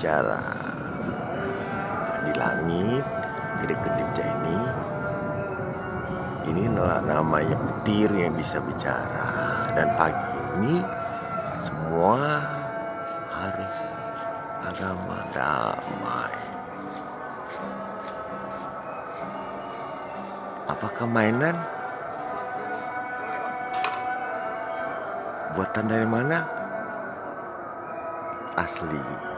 bicara. Di langit, kedip-kedipnya ini namanya petir yang bisa bicara. Dan pagi ini semua harus agama damai. Apakah mainan? Buatan dari mana? Asli.